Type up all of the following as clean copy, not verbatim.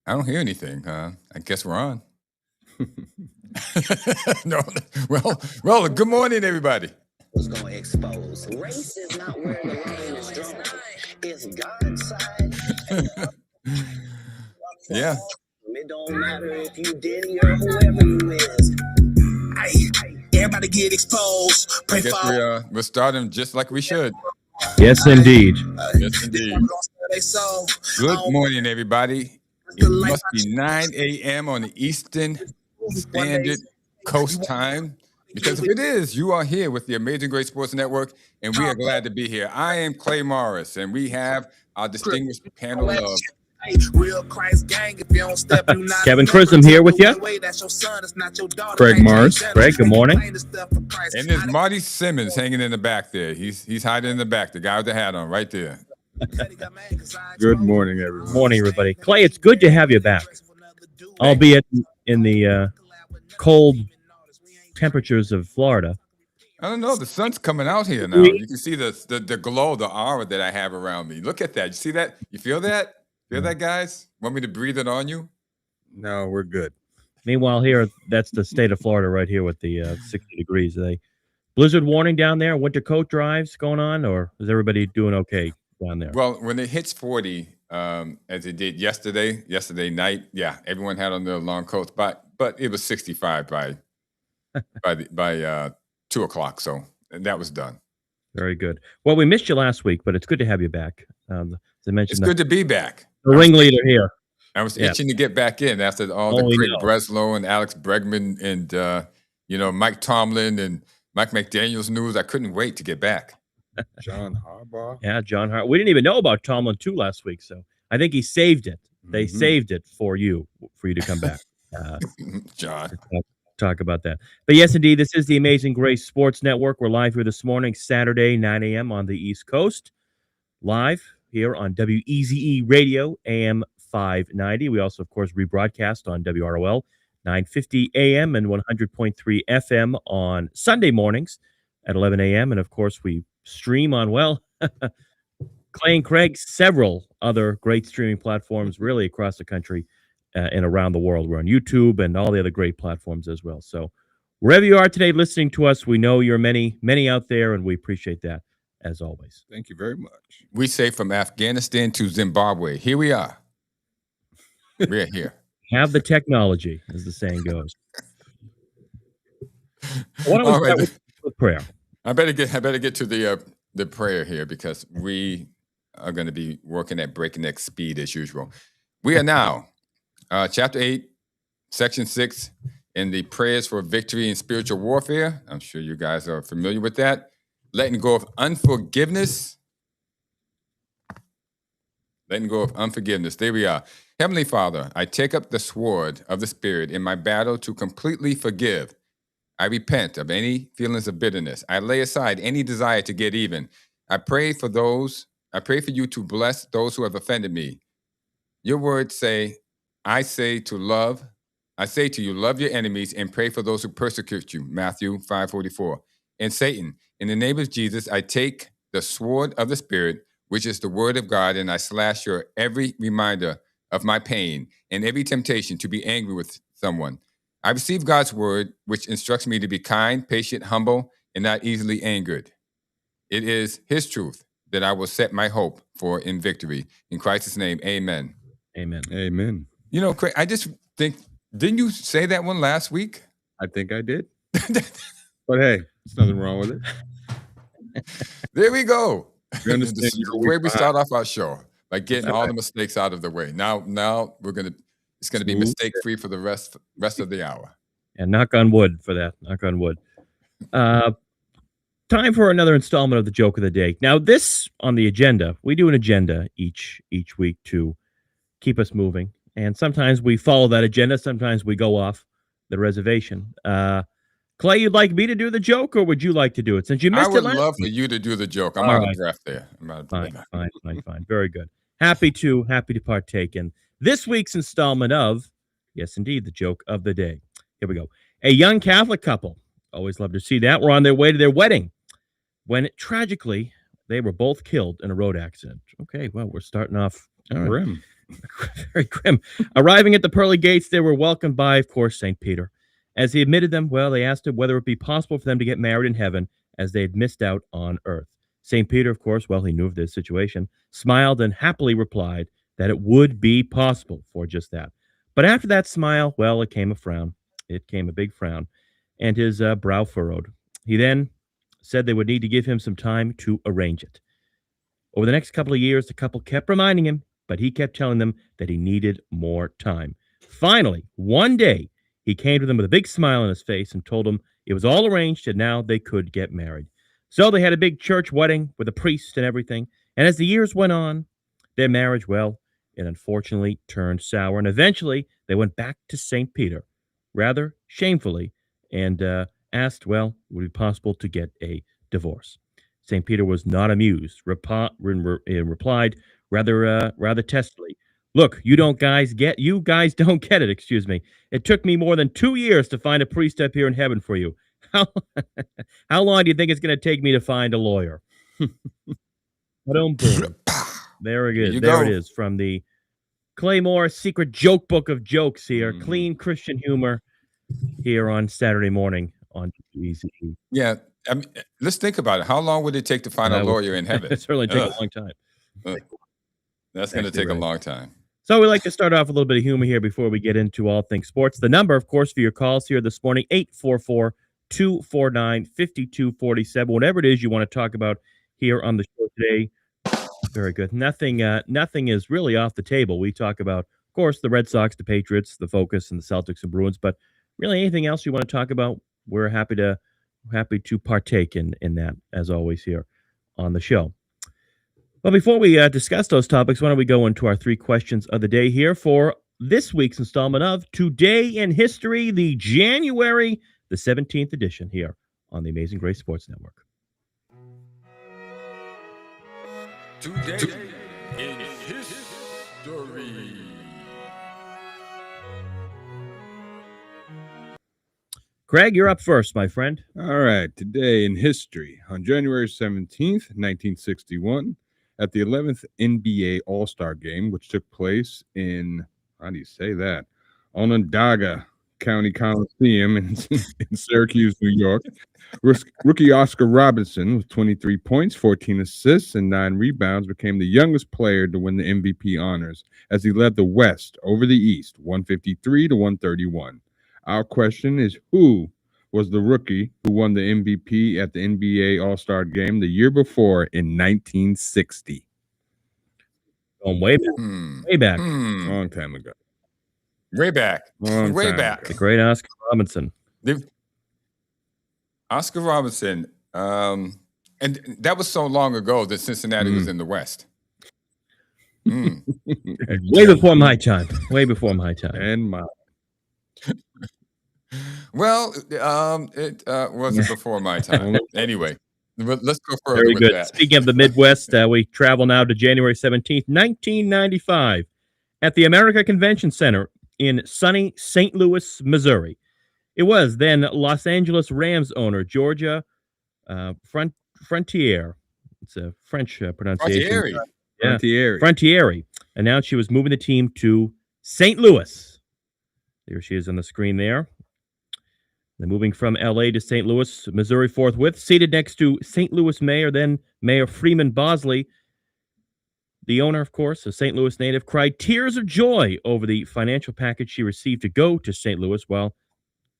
I don't hear anything. I guess we're on. No. Well. Good morning, everybody. Was going to expose. Race is not where the line is drawn. It's God's side. Yeah. It don't matter if you Diddy or whoever you is. Everybody get exposed. I guess we're starting just like we should. Yes, indeed. Yes, indeed. Good morning, everybody. It must be 9 a.m. on the Eastern Standard Coast time. Because if it is, you are here with the Amazing Great Sports Network, and we are glad to be here. I am Clay Morris, and we have our distinguished panel of Real Christ gang. If you don't step, you not Kevin Chrism here with you. Craig Morris. Craig, good morning. And there's Marty Simmons hanging in the back there. He's hiding in the back, the guy with the hat on right there. Good morning, everyone. Morning, everybody. Clay, it's good to have you back, albeit in the cold temperatures of Florida. I don't know. The sun's coming out here now. You can see the glow, the aura that I have around me. Look at that. You see that? You feel that? Feel that, guys? Want me to breathe it on you? No, we're good. Meanwhile, here, that's the state of Florida right here with the 60 degrees. Blizzard warning down there, winter coat drives going on, or is everybody doing okay down there? Well, when it hits 40, as it did yesterday night, yeah, everyone had on their long coats, but it was 65 by 2 o'clock, so that was done. Very good. Well, we missed you last week, but it's good to have you back. As I mentioned, it's good to be back. The ringleader here. I was itching to get back in after all the Craig Breslow and Alex Bregman and Mike Tomlin and Mike McDaniel's news. I couldn't wait to get back. John Harbaugh. Yeah, John Harbaugh. We didn't even know about Tomlin too last week, so I think he saved it. They saved it for you to come back. John. Talk about that. But yes, indeed, this is the Amazing Grace Sports Network. We're live here this morning, Saturday, 9 a.m. on the East Coast. Live here on WEZE Radio, AM 590. We also, of course, rebroadcast on WROL, 950 a.m. and 100.3 FM on Sunday mornings at 11 a.m. And, of course, we stream on, Clay and Craig, several other great streaming platforms really across the country and around the world. We're on YouTube and all the other great platforms as well. So wherever you are today listening to us, we know you're many, many out there, and we appreciate that as always. Thank you very much. We say from Afghanistan to Zimbabwe, here we are. We're here. Have the technology, as the saying goes. Why don't we start with prayer? I better get to the prayer here because we are going to be working at breakneck speed as usual. We are now chapter 8, section 6, in the prayers for victory in spiritual warfare. I'm sure you guys are familiar with that. Letting go of unforgiveness. Letting go of unforgiveness. There we are. Heavenly Father, I take up the sword of the Spirit in my battle to completely forgive. I repent of any feelings of bitterness. I lay aside any desire to get even. I pray for you to bless those who have offended me. Your words say, I say to you, love your enemies and pray for those who persecute you. Matthew 5:44. And Satan, in the name of Jesus, I take the sword of the Spirit, which is the word of God, and I slash your every reminder of my pain and every temptation to be angry with someone. I receive God's word, which instructs me to be kind, patient, humble, and not easily angered. It is his truth that I will set my hope for in victory. In Christ's name, amen. Amen. Amen. You know, Craig, I just think, didn't you say that one last week? I think I did. But hey, there's nothing wrong with it. There we go. We understand the way we start off our show, by getting all the mistakes out of the way. Now it's gonna be mistake-free for the rest of the hour. And knock on wood for that. Knock on wood. Time for another installment of the Joke of the Day. Now, this on the agenda, we do an agenda each week to keep us moving. And sometimes we follow that agenda. Sometimes we go off the reservation. Clay, you'd like me to do the joke, or would you like to do it? Since you missed it last I would love for you to do the joke. I'm out of breath there. Fine. Very good. Happy to partake in this week's installment of, yes, indeed, the Joke of the Day. Here we go. A young Catholic couple, always love to see that, were on their way to their wedding when tragically they were both killed in a road accident. Okay, well, we're starting off. All right. Very grim. Arriving at the pearly gates, they were welcomed by, of course, St. Peter. As he admitted them, well, they asked him whether it would be possible for them to get married in heaven as they had missed out on earth. St. Peter, of course, well, he knew of this situation, smiled and happily replied that it would be possible for just that. But after that smile, well, it came a frown. It came a big frown, and his brow furrowed. He then said they would need to give him some time to arrange it. Over the next couple of years, the couple kept reminding him, but he kept telling them that he needed more time. Finally, one day, he came to them with a big smile on his face and told them it was all arranged and now they could get married. So they had a big church wedding with a priest and everything. And as the years went on, their marriage, well, it unfortunately turned sour. And eventually, they went back to St. Peter, rather shamefully, and asked, well, would it be possible to get a divorce? St. Peter was not amused, replied rather testily, "Look, you guys don't get it, excuse me. It took me more than 2 years to find a priest up here in heaven for you. How, how long do you think it's going to take me to find a lawyer?" Boom. There it is. There it is from the Claymore Secret Joke Book of Jokes here. Clean Christian humor here on Saturday morning on WEZE. Yeah. I mean, let's think about it. How long would it take to find a lawyer in heaven? It certainly take a long time. That's going to take a long time. So we like to start off with a little bit of humor here before we get into all things sports. The number, of course, for your calls here this morning, 844-249-5247. Whatever it is you want to talk about here on the show today. Very good. Nothing is really off the table. We talk about, of course, the Red Sox, the Patriots, the Focus, and the Celtics and Bruins. But really anything else you want to talk about, we're happy to partake in that, as always, here on the show. Well, before we discuss those topics, why don't we go into our 3 questions of the day here for this week's installment of Today in History, the January the 17th edition here on the Amazing Grace Sports Network. Today in History. Craig, you're up first, my friend. All right. Today in history, on January 17th, 1961, at the 11th NBA All-Star Game, which took place in, how do you say that, Onondaga County Coliseum in Syracuse, New York, rookie Oscar Robertson, with 23 points, 14 assists, and 9 rebounds, became the youngest player to win the MVP honors as he led the West over the East, 153-131. Our question is, who was the rookie who won the MVP at the NBA All-Star Game the year before in 1960? Going way back. Way back. Long time ago. Way back. Way back. The great Oscar Robinson. Oscar Robinson. And that was so long ago that Cincinnati was in the West. Way before my time. Way before my time. And my. Well, it wasn't before my time. Anyway, let's go further Very with good. that. Speaking of the Midwest, we travel now to January 17th, 1995, at the America Convention Center in sunny St. Louis, Missouri. It was then Los Angeles Rams owner Georgia Frontiere. It's a French pronunciation. Frontiere announced she was moving the team to St. Louis. There she is on the screen there. They're moving from L.A. to St. Louis, Missouri forthwith, seated next to St. Louis Mayor, then Mayor Freeman Bosley. The owner, of course, a St. Louis native, cried tears of joy over the financial package she received to go to St. Louis, while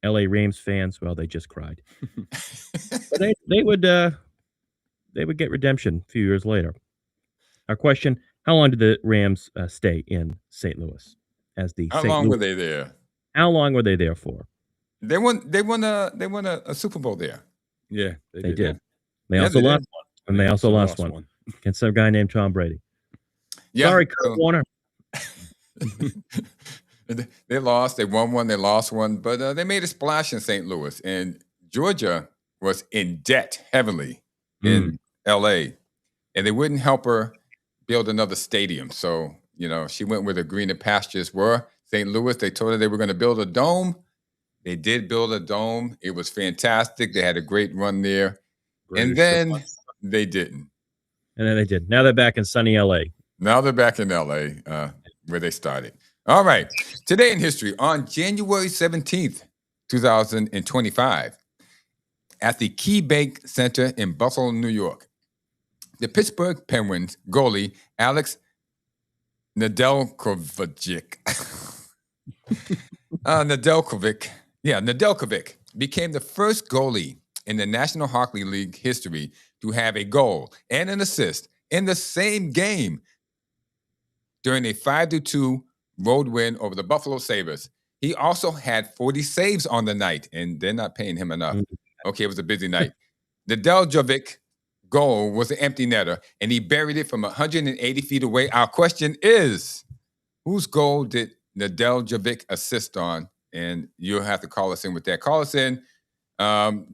L.A. Rams fans, well, they just cried. But they would get redemption a few years later. Our question, how long did the Rams stay in St. Louis? How long were they there? How long were they there for? They won a Super Bowl there. Yeah, they did. They also lost one. And they also lost one against some guy named Tom Brady. Yeah. Sorry, Kurt Warner. They lost. They won one. They lost one. But they made a splash in St. Louis. And Georgia was in debt heavily in L.A. And they wouldn't help her build another stadium. So, she went where the greener pastures were. St. Louis, they told her they were going to build a dome. They did build a dome. It was fantastic. They had a great run there. And then they didn't. And then they did. Now they're back in sunny L.A. Now they're back in L.A. where they started. All right. Today in history, on January 17th, 2025, at the Key Bank Center in Buffalo, New York, the Pittsburgh Penguins goalie Alex Nedeljkovic Nedeljkovic became the first goalie in the National Hockey League history to have a goal and an assist in the same game during a 5-2 road win over the Buffalo Sabres. He also had 40 saves on the night, and they're not paying him enough. Okay, it was a busy night. The Nedeljkovic goal was an empty netter, and he buried it from 180 feet away. Our question is, whose goal did Nedeljkovic assist on? And you'll have to call us in with that. Call us in,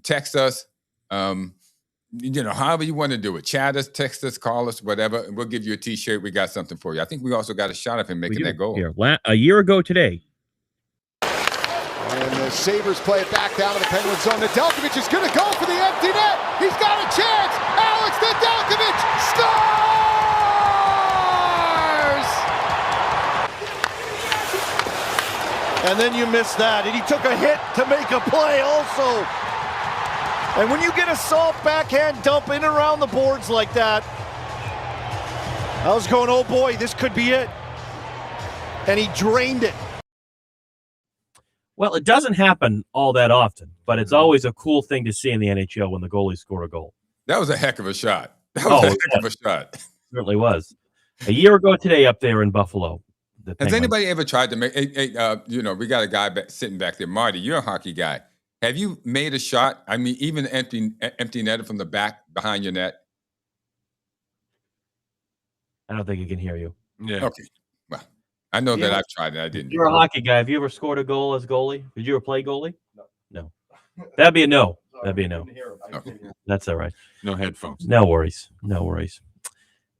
text us, however you want to do it. Chat us, text us, call us, whatever. And we'll give you a T-shirt. We got something for you. I think we also got a shot of him making that goal. Here, a year ago today. And the Sabres play it back down to the Penguin zone. Nedeljkovic is going to go for the empty net. He's got a chance. Alex Nedeljkovic scores! And then you missed that. And he took a hit to make a play also. And when you get a soft backhand dump in and around the boards like that, I was going, oh boy, this could be it. And he drained it. Well, it doesn't happen all that often, but it's always a cool thing to see in the NHL when the goalies score a goal. That was a heck of a shot. That was a heck of a shot. It certainly was. A year ago today up there in Buffalo. Has anybody ever tried to make, we got a guy sitting back there. Marty, you're a hockey guy. Have you made a shot? I mean, even empty netted from the back behind your net? I don't think he can hear you. Yeah. Okay. Well, I know that I've tried it. I didn't. You're a hockey guy. Have you ever scored a goal as goalie? Did you ever play goalie? No. That'd be a no. That'd be a no. Okay. That's all right. No headphones. No worries. No worries.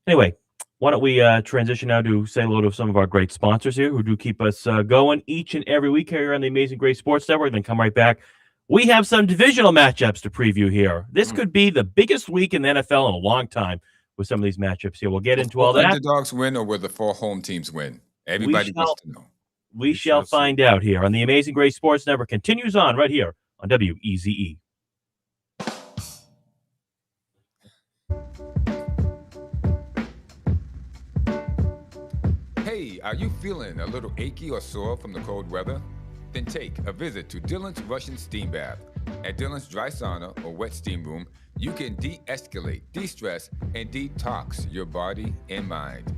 Anyway, why don't we transition now to say hello to some of our great sponsors here who do keep us going each and every week here on the Amazing Grace Sports Network. Then come right back. We have some divisional matchups to preview here. This could be the biggest week in the NFL in a long time with some of these matchups here. We'll get into all that. Will the underdogs win or will the 4 home teams win? Everybody wants to know. We shall find out here on the Amazing Grace Sports Network. Continues on right here on WEZE. Hey, are you feeling a little achy or sore from the cold weather? Then take a visit to Dylan's Russian Steam Bath. At Dylan's Dry Sauna or Wet Steam Room, you can de-escalate, de-stress, and detox your body and mind.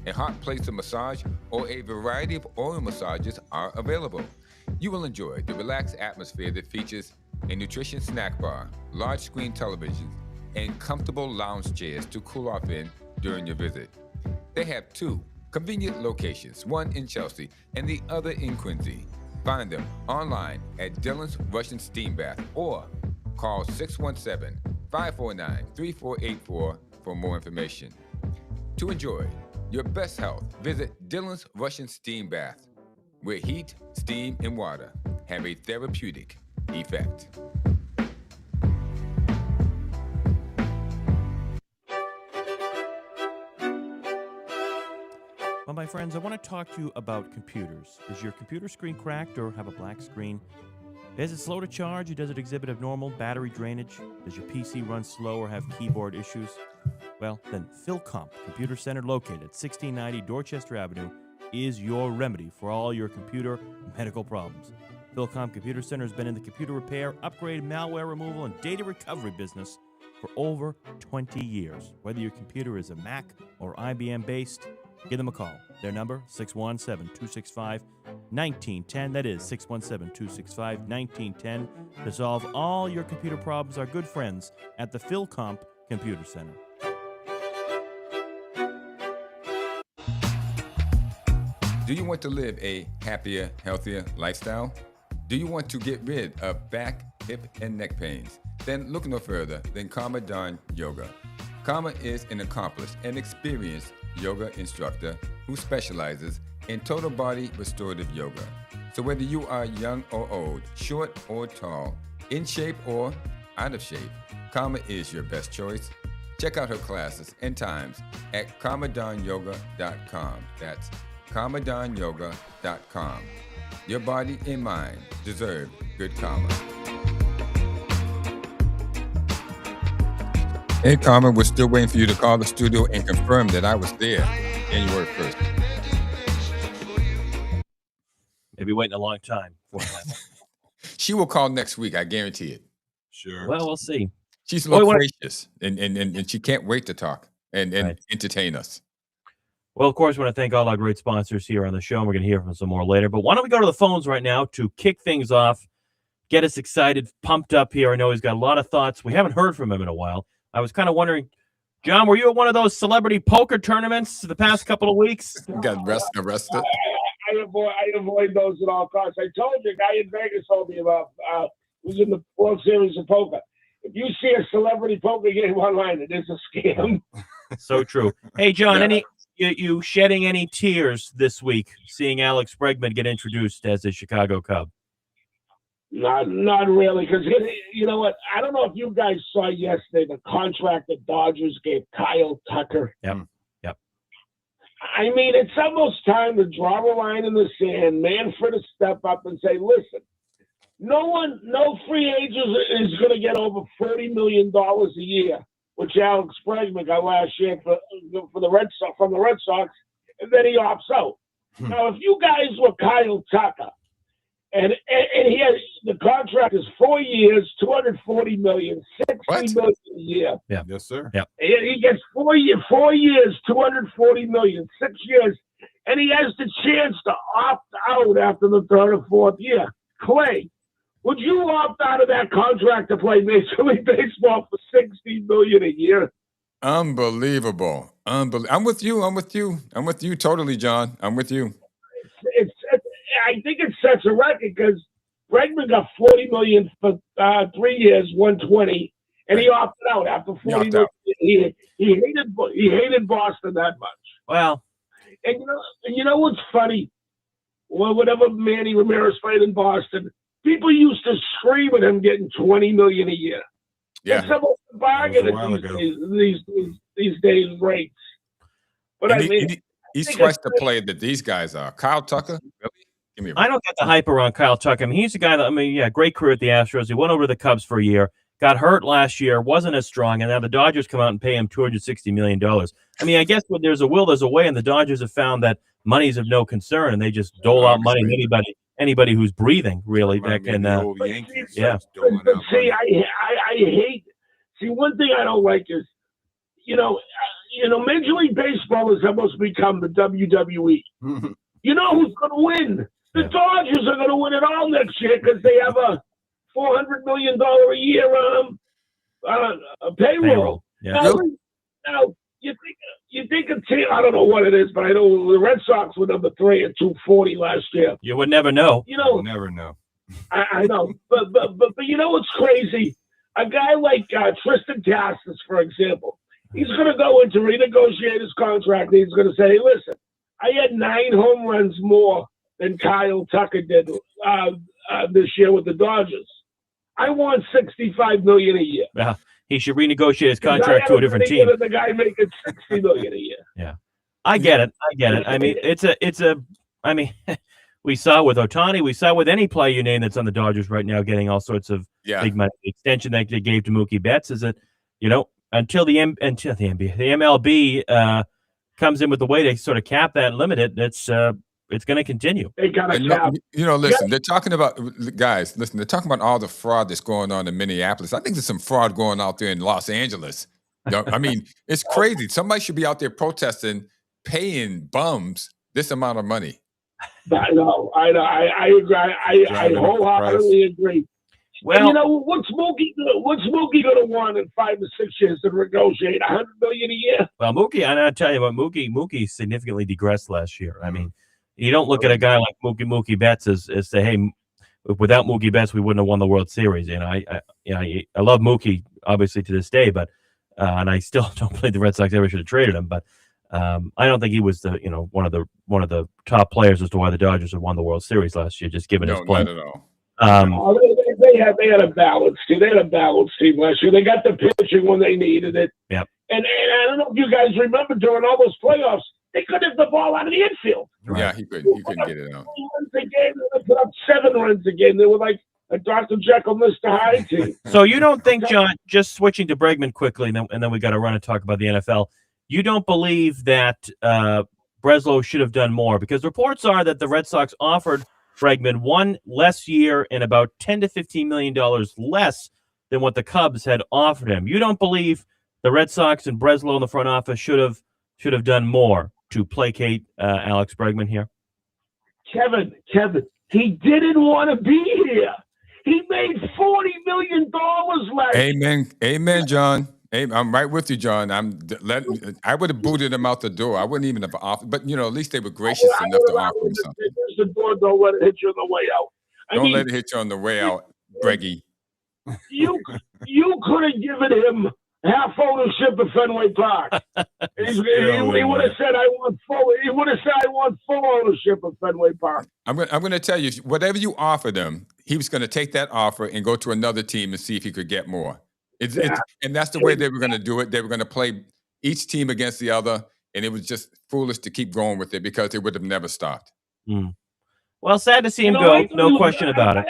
A hot place of massage or a variety of oil massages are available. You will enjoy the relaxed atmosphere that features a nutritious snack bar, large screen televisions, and comfortable lounge chairs to cool off in during your visit. They have 2 convenient locations, one in Chelsea and the other in Quincy. Find them online at Dylan's Russian Steam Bath or call 617-549-3484 for more information. To enjoy your best health, visit Dylan's Russian Steam Bath, where heat, steam, and water have a therapeutic effect. Well, my friends, I want to talk to you about computers. Is your computer screen cracked or have a black screen? Is it slow to charge or does it exhibit abnormal battery drainage? Does your PC run slow or have keyboard issues? Well, then PhilComp Computer Center, located at 1690 Dorchester Avenue, is your remedy for all your computer and medical problems. PhilComp Computer Center has been in the computer repair, upgrade, malware removal, and data recovery business for over 20 years. Whether your computer is a Mac or IBM based, give them a call. Their number, 617-265-1910. That is 617-265-1910. To solve all your computer problems, our good friends at the PhilComp Computer Center. Do you want to live a happier, healthier lifestyle? Do you want to get rid of back, hip, and neck pains? Then look no further than Karma Don Yoga. Karma is an accomplished and experienced yoga instructor who specializes in total body restorative yoga. So whether you are young or old, short or tall, in shape or out of shape, Karma is your best choice. Check out her classes and times at karmadonyoga.com. That's CarmaDonYoga.com. Your body and mind deserve good karma. Hey, Karma, we're still waiting for you to call the studio and confirm that I was there January 1st. Maybe waiting a long time for that. She will call next week, I guarantee it. Sure. Well, we'll see. She's loquacious, and she can't wait to talk and Right. entertain us. Well, of course, I want to thank all our great sponsors here on the show. And we're going to hear from some more later. But why don't we go to the phones right now to kick things off, get us excited, pumped up here. I know he's got a lot of thoughts. We haven't heard from him in a while. I was kind of wondering, John, were you at one of those celebrity poker tournaments the past couple of weeks? Got arrested. I avoid those at all costs. I told you, a guy in Vegas told me about who's in the World Series of Poker. If you see a celebrity poker game online, it is a scam. So true. Hey, John, Yeah. you shedding any tears this week seeing Alex Bregman get introduced as a Chicago Cub? Not really, because you know what? I don't know if you guys saw yesterday the contract the Dodgers gave Kyle Tucker. Yep. I mean, it's almost time to draw a line in the sand, Manfred to step up and say, listen, no free agent is going to get over $40 million a year, which Alex Bregman got last year for the Red Sox, from the Red Sox, and then he opts out. Now, if you guys were Kyle Tucker, and he has the contract is 4 years, $240 million, $60 million a year. Yeah. Yes, sir. Yeah. He gets 4 years, $240 million, 6 years, and he has the chance to opt out after the third or fourth year. Clay, would you opt out of that contract to play Major League Baseball for $60 million a year? Unbelievable. I'm with you totally, John. I'm with you. I think it sets a record because Bregman got $40 million for 3 years, $120, and he opted out after $40 million. He hated Boston that much. Well, and you know what's funny? Well, whenever Manny Ramirez played in Boston, people used to scream at him getting $20 million a year. Yeah. It's almost a bargain at these days rates. But And he's twice the player that these guys are. Kyle Tucker, really? Give me a I don't get the hype around Kyle Tucker. I mean, he's a guy that, great career at the Astros. He went over to the Cubs for a year, got hurt last year, wasn't as strong, and now the Dodgers come out and pay him $260 million. I mean, I guess when there's a will, there's a way, and the Dodgers have found that money's of no concern, and they just dole out money to anybody who's breathing, really. That can, yeah. But see, I hate. See, one thing I don't like is, Major League Baseball has almost become the WWE. You know who's going to win? The Dodgers are going to win it all next year because they have a $400 million a year payroll. Yeah. Now, you think a team? I don't know what it is, but I know the Red Sox were number 3 at 240 last year. You would never know. You'll never know. I know, but you know what's crazy? A guy like Tristan Cassis, for example, he's going to go in to renegotiate his contract. And he's going to say, hey, listen, I had 9 home runs more than Kyle Tucker did this year with the Dodgers. I want $65 million a year. Yeah, he should renegotiate his contract to a different team. The guy making $60 million a year. Yeah, I get it. I mean, it's a. I mean, we saw with Ohtani. We saw with any player you name that's on the Dodgers right now, getting all sorts of big money. The extension that they gave to Mookie Betts is that until the MLB comes in with the way they sort of cap that and limit it, it's going to continue. They got to cap. Listen, they're talking about guys. Listen, they're talking about all the fraud that's going on in Minneapolis. I think there's some fraud going out there in Los Angeles. I mean, it's crazy. Somebody should be out there protesting, paying bums this amount of money. I know. I agree. I wholeheartedly agree. Well, what's Mookie going to want in 5 to 6 years to negotiate $100 million a year? Well, Mookie, and I'll tell you what, Mookie significantly digressed last year. I mean, you don't look at a guy like Mookie Betts as say, hey, without Mookie Betts, we wouldn't have won the World Series. I love Mookie obviously to this day, but and I still don't believe the Red Sox ever should have traded him. But I don't think he was the one of the top players as to why the Dodgers had won the World Series last year. Just given his play. Not at all. They had a balanced team. They had a balanced team last year. They got the pitching when they needed it. Yep. And I don't know if you guys remember during all those playoffs, They couldn't hit the ball out of the infield. Right. Yeah, he couldn't get it out. 3 runs a game, they put up 7 runs a game. They were like a Dr. Jekyll, Mr. Hyde team. So you don't think, John, just switching to Bregman quickly, and then we got to run and talk about the NFL, you don't believe that Breslow should have done more? Because reports are that the Red Sox offered Bregman one less year and about $10 to $15 million less than what the Cubs had offered him. You don't believe the Red Sox and Breslow in the front office should have done more to placate Alex Bregman here? Kevin, he didn't want to be here. He made $40 million last year. Amen, John. I'm right with you, John. I would have booted him out the door. I wouldn't even have offered, but at least they were gracious enough to offer him something. The door, don't let it hit you on the way out. Don't let it hit you on the way out, Breggy. You could have given him half ownership of Fenway Park. He would have said, "I want full." He would have said, "I want full ownership of Fenway Park." I'm going to tell you, whatever you offer them, he was going to take that offer and go to another team and see if he could get more. And that's the way they were going to do it. They were going to play each team against the other, and it was just foolish to keep going with it because it would have never stopped. Well, sad to see him go. No question about it.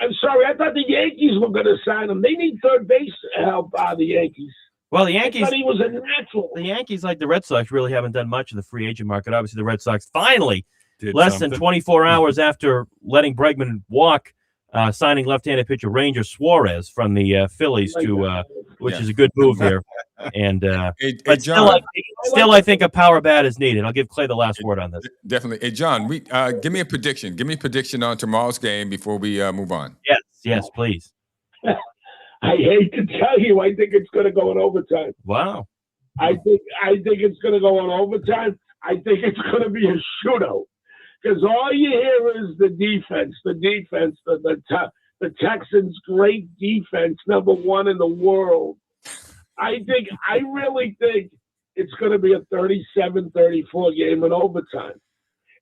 I'm sorry. I thought the Yankees were going to sign him. They need third base help out of the Yankees. Well, the Yankees. I thought he was a natural. The Yankees, like the Red Sox, really haven't done much in the free agent market. Obviously, the Red Sox finally, than 24 hours after letting Bregman walk, signing left-handed pitcher Ranger Suarez from the Phillies which is a good move here. And but John, still, I think a power bat is needed. I'll give Clay the last word on this. Definitely. Hey, John, give me a prediction. Give me a prediction on tomorrow's game before we move on. Yes, please. I hate to tell you, I think it's going to go in overtime. Wow. I think it's going to go in overtime. I think it's going to be a shootout because all you hear is the defense, the Texans' great defense, number one in the world. I really think it's going to be a 37-34 game in overtime.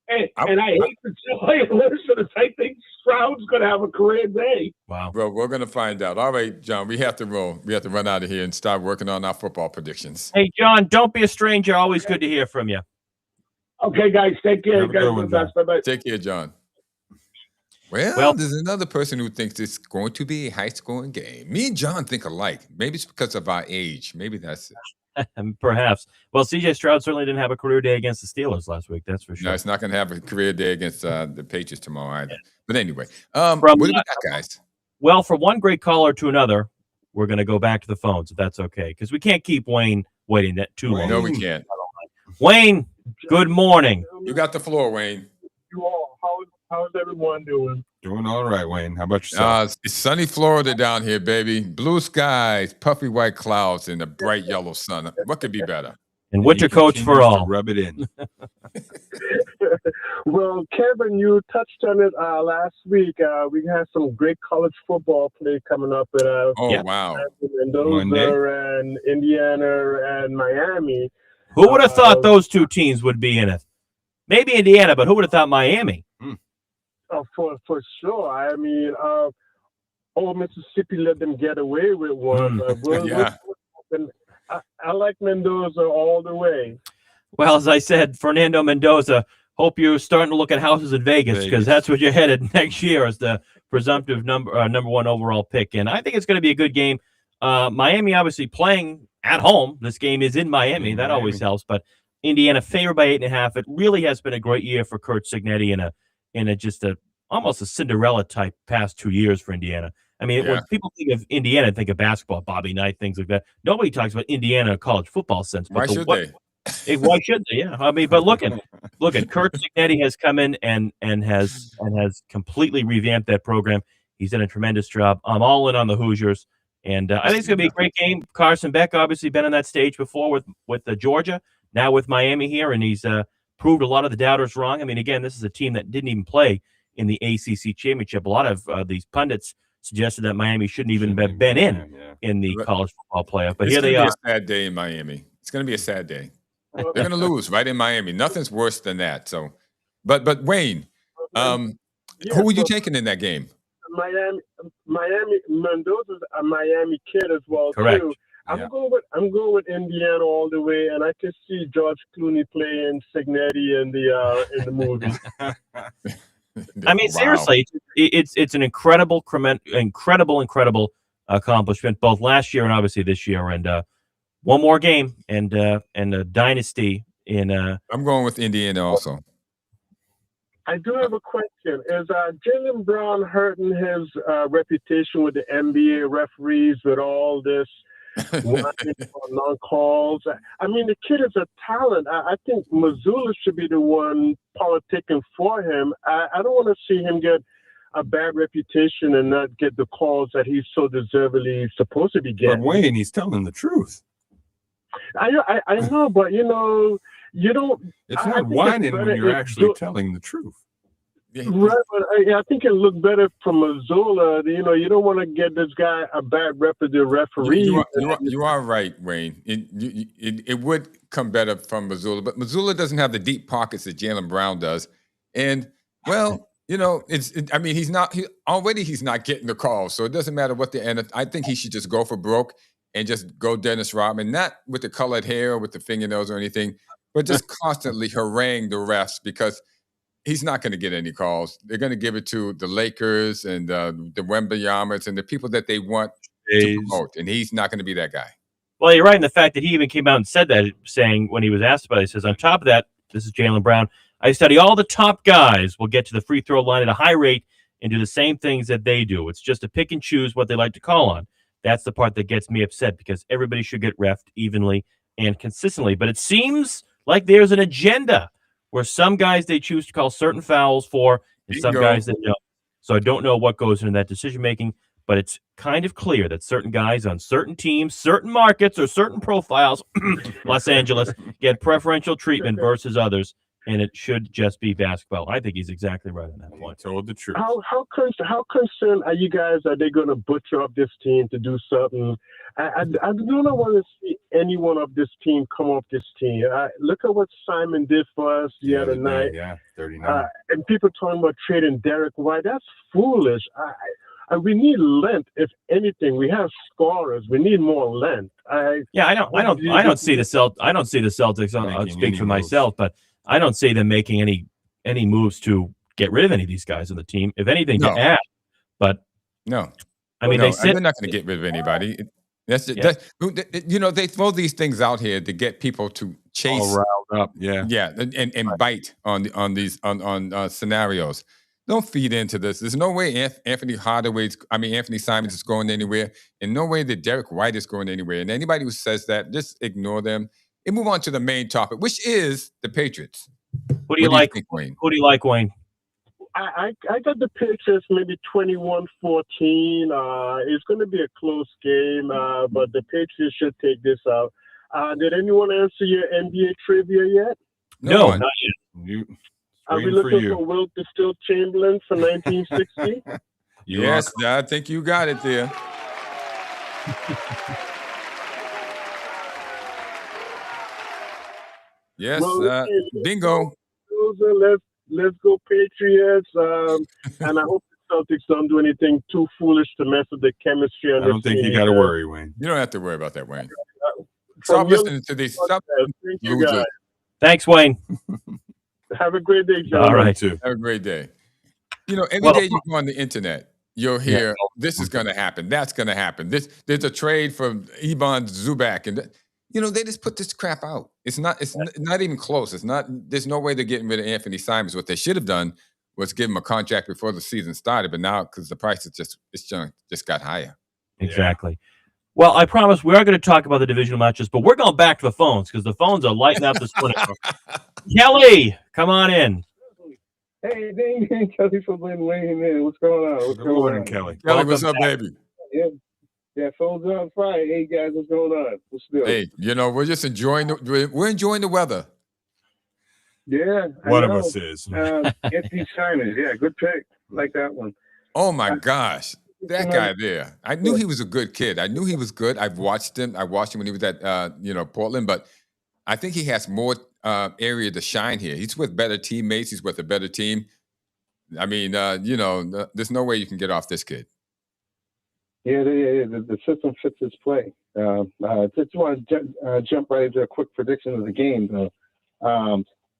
And I hate to tell you, listeners, I think Stroud's going to have a career day. Wow. Bro, we're going to find out. All right, John, we have to roll. We have to run out of here and start working on our football predictions. Hey, John, don't be a stranger. Always good to hear from you. Okay, guys, take care. Bye-bye. Take care, John. Well, there's another person who thinks it's going to be a high-scoring game. Me and John think alike. Maybe it's because of our age. Maybe that's it. Perhaps. Well, C.J. Stroud certainly didn't have a career day against the Steelers last week. That's for sure. No, it's not going to have a career day against the Patriots tomorrow either. But anyway, what do we got, guys? Well, from one great caller to another, we're going to go back to the phones, if that's okay, because we can't keep Wayne waiting too long. No, we can't. Wayne, good morning. You got the floor, Wayne. You all, how's everyone doing? Doing all right, Wayne. How about yourself? It's sunny Florida down here, baby. Blue skies, puffy white clouds, and a bright yellow sun. What could be better? And winter coats for all. Rub it in. Well, Kevin, you touched on it last week. We had some great college football play coming up with wow. Mendoza and Indiana and Miami. Who would have thought those two teams would be in it? Maybe Indiana, but who would have thought Miami? For sure. I mean, Mississippi let them get away with one. I like Mendoza all the way. Well, as I said, Fernando Mendoza, hope you're starting to look at houses in Vegas because that's where you're headed next year as the presumptive number one overall pick. And I think it's going to be a good game. Miami obviously playing at home. This game is in Miami. That always helps. But Indiana favored by 8.5. It really has been a great year for Curt Cignetti in almost a Cinderella type past 2 years for Indiana. I mean, when people think of Indiana, think of basketball, Bobby Knight, things like that. Nobody talks about Indiana in a college football sense. But why should they? Why should they? Yeah, I mean, but look at Curt Cignetti has come in and has completely revamped that program. He's done a tremendous job. I'm all in on the Hoosiers, and I think it's going to be a great game. Carson Beck obviously been on that stage before with Georgia, now with Miami here, and he's proved a lot of the doubters wrong. I mean, again, this is a team that didn't even play in the ACC championship. A lot of these pundits suggested that Miami shouldn't even have been in the college football playoff. But here they are. It's going to be a sad day in Miami. It's going to be a sad day. They're going to lose right in Miami. Nothing's worse than that. So, but Wayne, who were you taking in that game? Miami. Mendoza's a Miami kid as well. Correct. Too. I'm going with Indiana all the way, and I can see George Clooney playing Signetti in the movie. I mean, seriously, it's an incredible accomplishment, both last year and obviously this year. And one more game and a dynasty in. I'm going with Indiana also. I do have a question. Is Jaylen Brown hurting his reputation with the NBA referees with all this non-calls? I mean, the kid is a talent. I think Missoula should be the one politicking for him. I don't want to see him get a bad reputation and not get the calls that he's so deservedly supposed to be getting. But Wayne, he's telling the truth. I know, but you don't. It's not whining when you're actually telling the truth. Right, but I think it looked better from Missoula. You don't want to get this guy a bad rep as the referee. You are right, Wayne. It would come better from Missoula, but Missoula doesn't have the deep pockets that Jaylen Brown does. And well, he's not getting the calls, so it doesn't matter what the end. I think he should just go for broke and just go Dennis Rodman, not with the colored hair or with the fingernails or anything, but just constantly harangue the refs because he's not going to get any calls. They're going to give it to the Lakers and the Wembayamers and the people that they want to promote, and he's not going to be that guy. Well, you're right in the fact that he even came out and said that, saying when he was asked about it, he says, on top of that, this is Jaylen Brown, I study all the top guys will get to the free throw line at a high rate and do the same things that they do. It's just to pick and choose what they like to call on. That's the part that gets me upset because everybody should get reffed evenly and consistently. But it seems like there's an agenda where some guys they choose to call certain fouls for and some guys that don't. So I don't know what goes into that decision-making, but it's kind of clear that certain guys on certain teams, certain markets, or certain profiles, Los Angeles, get preferential treatment versus others, and it should just be basketball. I think he's exactly right on that point. Told the truth. How concerned are you guys? Are they going to butcher up this team to do something? I do not want to see anyone of this team come off this team. Look at what Simon did for us the other night. Yeah, 39. And people talking about trading Derek White. That's foolish. We need length. If anything, we have scorers. We need more length. I don't see the Celtics. I'll speak for myself, but I don't see them making any moves to get rid of any of these guys on the team. If anything, to add. But no, I mean, they're not going to get rid of anybody. They throw these things out here to get people to chase, all riled up, and bite on these scenarios. Don't feed into this. There's no way Anthony Simons is going anywhere, and no way that Derek White is going anywhere. And anybody who says that, just ignore them and move on to the main topic, which is the Patriots. Who do you like, Wayne? Who do you like, Wayne? I got the Patriots maybe 21-14. It's going to be a close game, but the Patriots should take this out. Did anyone answer your NBA trivia yet? No, not yet. Are we looking for Wilt the Still Chamberlain for 1960? Yes, I think you got it there. Yes, bingo. Let's go Patriots. And I hope the Celtics don't do anything too foolish to mess with the chemistry. I don't think you got to worry, Wayne. You don't have to worry about that, Wayne. Stop listening to these. Thank you, guys. Thanks, Wayne. Have a great day, John. All right, too. Have a great day. Every day you go on the internet, you'll hear this is going to happen. That's going to happen. There's a trade for Ivan Zubac, and they just put this crap out. It's not even close. There's no way they're getting rid of Anthony Simons. What they should have done was give him a contract before the season started, but now because the price just got higher. Exactly. Well, I promise we are going to talk about the divisional matches, but we're going back to the phones because the phones are lighting up this morning. Kelly, come on in. Hey, dang, Kelly from Wayne, man. What's going on? Good morning, Kelly. Kelly, what's up, baby? Yeah, phones on Friday. Hey, guys, what's going on? What's the deal? Hey, we're just enjoying the weather. Yeah, one of us is. Anthony Simons, yeah, good pick. Like that one. Oh my gosh, that guy there! I knew he was a good kid. I knew he was good. I've watched him. I watched him when he was at Portland, but I think he has more area to shine here. He's with better teammates. He's with a better team. I mean, there's no way you can get off this kid. Yeah, the system fits its play. Just want to jump right into a quick prediction of the game, though.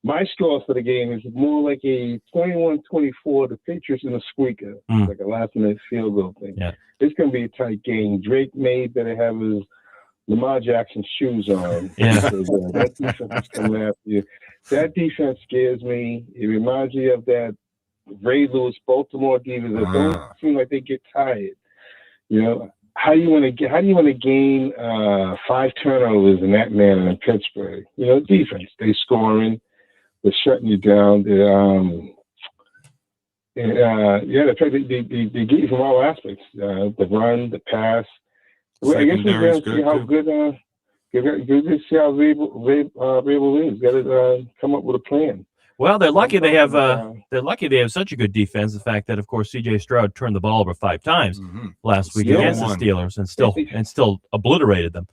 My score for the game is more like a 21-24. The Patriots in a squeaker, like a last-minute field goal thing. Yeah. It's going to be a tight game. Drake May better have his Lamar Jackson shoes on. Yeah. Because, that defense is coming after you. That defense scares me. It reminds me of that Ray Lewis Baltimore defense that don't seem like they get tired. You know, how do you want to gain 5 turnovers in that manner in Pittsburgh? You know, defense, they scoring, they're shutting you down. They get you from all aspects. The run, the pass. Well, I guess we're going to see how good. Good to see how Rabel is. Got to come up with a plan. Well, they're lucky they have such a good defense. The fact that, of course, C.J. Stroud turned the ball over 5 times last week against the Steelers and still obliterated them.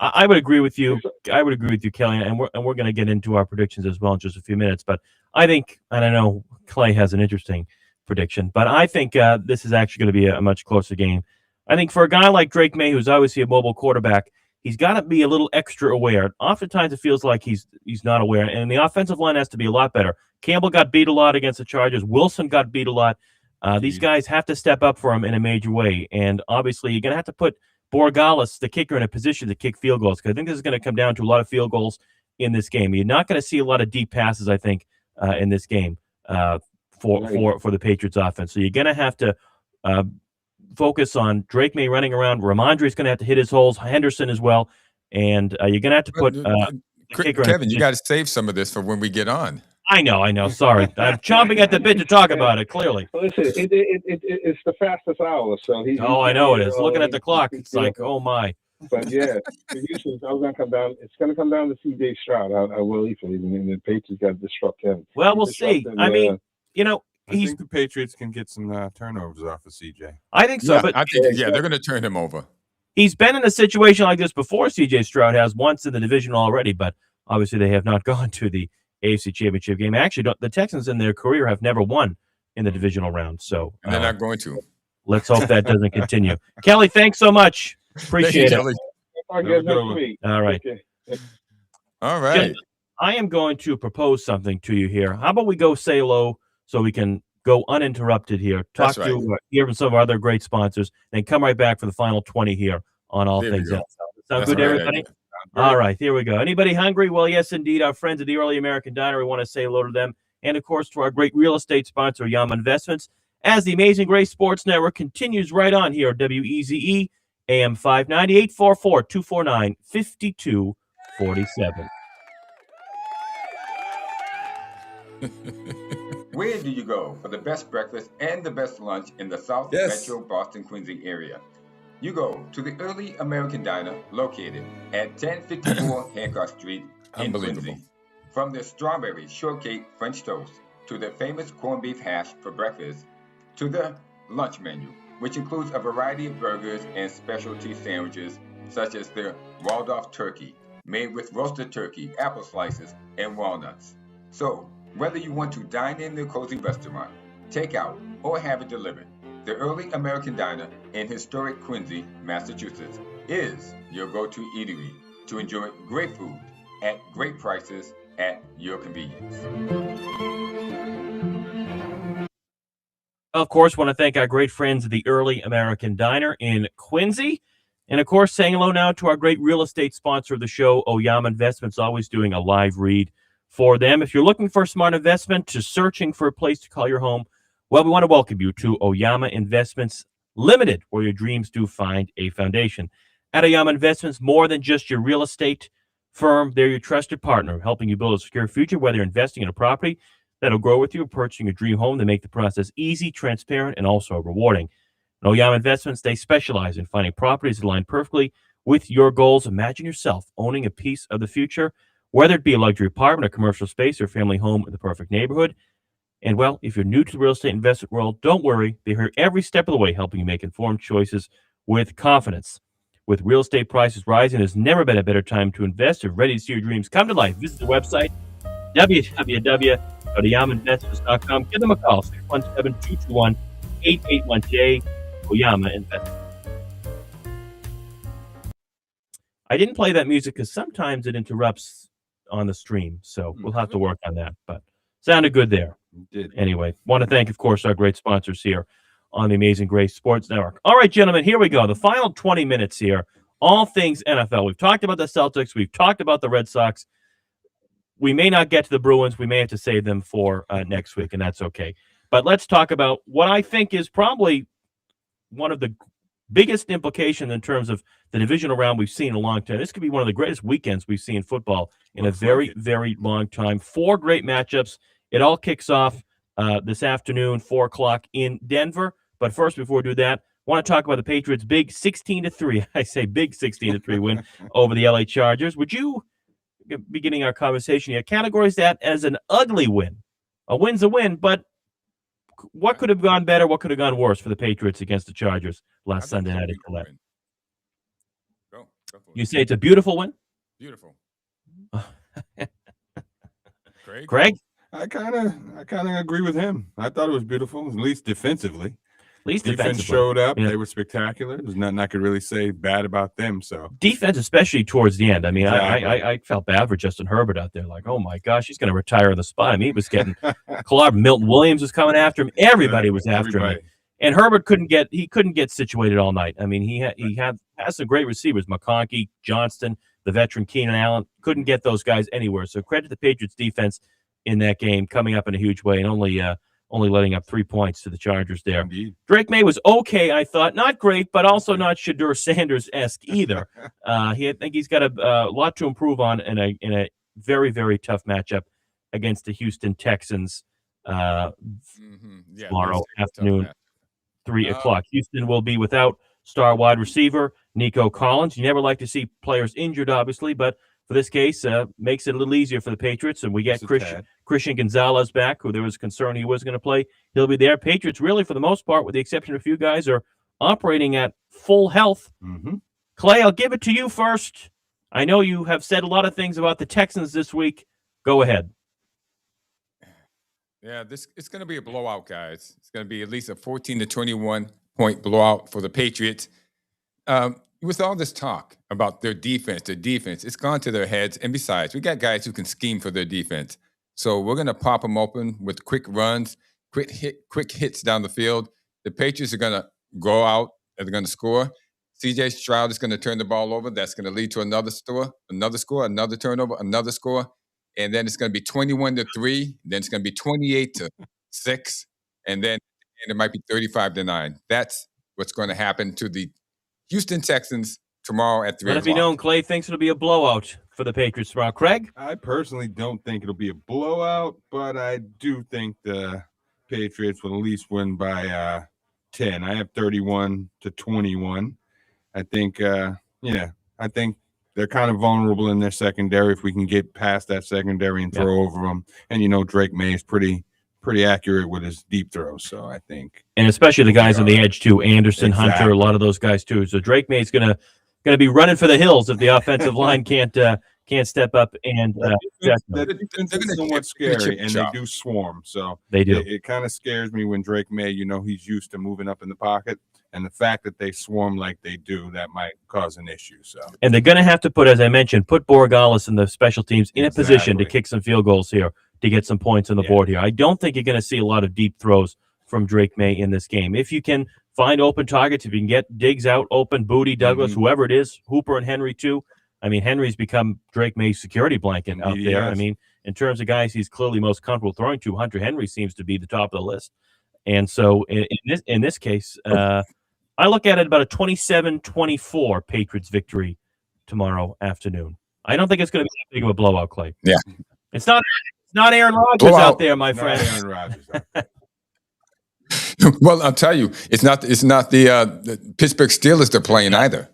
I would agree with you. I would agree with you, Kelly, and we're going to get into our predictions as well in just a few minutes. But I think, and I know Clay has an interesting prediction, but I think this is actually going to be a much closer game. I think for a guy like Drake May, who's obviously a mobile quarterback, he's got to be a little extra aware. Oftentimes it feels like he's not aware, and the offensive line has to be a lot better. Campbell got beat a lot against the Chargers. Wilson got beat a lot. These guys have to step up for him in a major way, and obviously you're going to have to put Borregales, the kicker, in a position to kick field goals, because I think this is going to come down to a lot of field goals in this game. You're not going to see a lot of deep passes, I think, in this game for the Patriots offense. So you're going to have to focus on Drake May running around. Ramondre's going to have to hit his holes, Henderson as well, and you're going to have to put Kevin, you got to save some of this for when we get on. I know. Sorry. I'm chomping at the bit to talk about it, clearly. Listen, it's the fastest hour, so I know it is. Looking at the clock, it's like, oh, my. But, yeah, Houston's going to come down. It's going to come down to C.J. Stroud. I will eat for him, and the Patriots got to disrupt him. Well, we'll see. I mean, I think the Patriots can get some turnovers off of CJ. I think so, but I think they're going to turn him over. He's been in a situation like this before. CJ Stroud has once in the division already, but obviously they have not gone to the AFC Championship game. Actually, the Texans in their career have never won in the divisional round, so and they're not going to. Let's hope that doesn't continue. Kelly, thanks so much. Appreciate it. All right. All right. I am going to propose something to you here. How about we go say hello so we can go uninterrupted here, hear from some of our other great sponsors, and come right back for the final 20 here on All Things Else. Sound good to everybody? All right, here we go. Anybody hungry? Well, yes, indeed. Our friends at the Early American Diner, we want to say hello to them. And, of course, to our great real estate sponsor, Yama Investments, as the Amazing Grace Sports Network continues right on here at WEZE, AM 590, 844-249-5247. Where do you go for the best breakfast and the best lunch in the South Metro Boston, Quincy area? You go to the Early American Diner located at 1054 Hancock Street in Quincy. From their strawberry shortcake French toast to their famous corned beef hash for breakfast to the lunch menu, which includes a variety of burgers and specialty sandwiches such as the Waldorf turkey made with roasted turkey, apple slices, and walnuts. So, whether you want to dine in their cozy restaurant, take out, or have it delivered, the Early American Diner in historic Quincy, Massachusetts, is your go-to eatery to enjoy great food at great prices at your convenience. Of course, want to thank our great friends at the Early American Diner in Quincy. And, of course, saying hello now to our great real estate sponsor of the show, Oyama Investments, always doing a live read for them. If you're looking for a smart investment, just searching for a place to call your home, well, we want to welcome you to Oyama Investments Limited, where your dreams do find a foundation. At Oyama Investments, more than just your real estate firm, they're your trusted partner, helping you build a secure future, whether you're investing in a property that'll grow with you or purchasing a dream home. They make the process easy, transparent, and also rewarding. At Oyama Investments, they specialize in finding properties that align perfectly with your goals. Imagine yourself owning a piece of the future, whether it be a luxury apartment, a commercial space, or a family home in the perfect neighborhood. And, well, if you're new to the real estate investment world, don't worry. They're here every step of the way, helping you make informed choices with confidence. With real estate prices rising, there's never been a better time to invest. If you're ready to see your dreams come to life, visit the website, www.yamainvestments.com. Give them a call, 617-221-8818. Of Oyama in bed. I didn't play that music because sometimes it interrupts on the stream, so we'll have to work on that. But sounded good there. Anyway, want to thank, of course, our great sponsors here on the Amazing Grace Sports Network. All right, gentlemen, here we go. The final 20 minutes here. All things NFL. We've talked about the Celtics. We've talked about the Red Sox. We may not get to the Bruins. We may have to save them for next week, and that's okay. But let's talk about what I think is probably one of the biggest implications in terms of the divisional round we've seen in a long time. This could be one of the greatest weekends we've seen in football in a very, very long time. 4 great matchups. It all kicks off this afternoon, 4 o'clock in Denver. But first, before we do that, I want to talk about the Patriots' big 16-3. I say big 16-3 win over the LA Chargers. Would you, beginning our conversation here, categorize that as an ugly win? A win's a win, but what could have gone better? What could have gone worse for the Patriots against the Chargers last Sunday night at Gillette? Go for it. You say it's a beautiful win? Beautiful. Craig? I kind of agree with him. I thought it was beautiful, at least defensively. Defense showed up. Yeah. They were spectacular. There's nothing I could really say bad about them. So defense, especially towards the end. I mean, exactly. I felt bad for Justin Herbert out there. Like, oh my gosh, he's going to retire on the spot. I mean, he was getting collarbed. Milton Williams was coming after him. Everybody was after him. And Herbert couldn't get situated all night. I mean, he has some great receivers, McConkey, Johnston, the veteran Keenan Allen. Couldn't get those guys anywhere. So credit to the Patriots defense in that game, coming up in a huge way, and only letting up 3 points to the Chargers there. Indeed. Drake May was okay, I thought. Not great, but also not Shadur Sanders-esque either. I think he's got a lot to improve on in a very, very tough matchup against the Houston Texans tomorrow afternoon, 3 o'clock. Houston will be without star wide receiver Nico Collins. You never like to see players injured, obviously, but for this case, makes it a little easier for the Patriots. And we get Christian Gonzalez back, who there was concern he wasn't going to play. He'll be there. Patriots, really, for the most part, with the exception of a few guys, are operating at full health. Mm-hmm. Clay, I'll give it to you first. I know you have said a lot of things about the Texans this week. Go ahead. Yeah, it's going to be a blowout, guys. It's going to be at least a 14-21 point blowout for the Patriots. With all this talk about their defense, it's gone to their heads. And besides, we got guys who can scheme for their defense. So we're going to pop them open with quick runs, quick hits down the field. The Patriots are going to go out and they're going to score. C.J. Stroud is going to turn the ball over. That's going to lead to another score, another turnover, another score. And then it's going to be 21-3. Then it's going to be 28-6. And then it might be 35-9. That's what's going to happen to the Houston Texans tomorrow at 3 o'clock. Let it be known, Clay thinks it'll be a blowout for the Patriots tomorrow. Craig? I personally don't think it'll be a blowout, but I do think the Patriots will at least win by 10. I have 31-21. I think, I think they're kind of vulnerable in their secondary. If we can get past that secondary and throw over them, and Drake May is pretty accurate with his deep throws. So I think, and especially the guys on the edge too, Anderson, Hunter, a lot of those guys too. So Drake May's gonna be running for the hills if the offensive line can't step up and. The defense is somewhat scary, and they do swarm. So they do. It kind of scares me when Drake May, he's used to moving up in the pocket. And the fact that they swarm like they do, that might cause an issue. So, and they're going to have to put, as I mentioned, Borregales and the special teams in a position to kick some field goals here to get some points on the board here. I don't think you're going to see a lot of deep throws from Drake May in this game. If you can find open targets, if you can get Diggs out open, Booty, Douglas, whoever it is, Hooper and Henry too. I mean, Henry's become Drake May's security blanket out there. I mean, in terms of guys he's clearly most comfortable throwing to, Hunter Henry seems to be the top of the list. And so in this case, I look at it about a 27-24 Patriots victory tomorrow afternoon. I don't think it's going to be that big of a blowout, Clay. Yeah. It's not Aaron Rodgers out there, my friend. Aaron Rodgers. Well, I'll tell you, it's not the Pittsburgh Steelers they're playing either.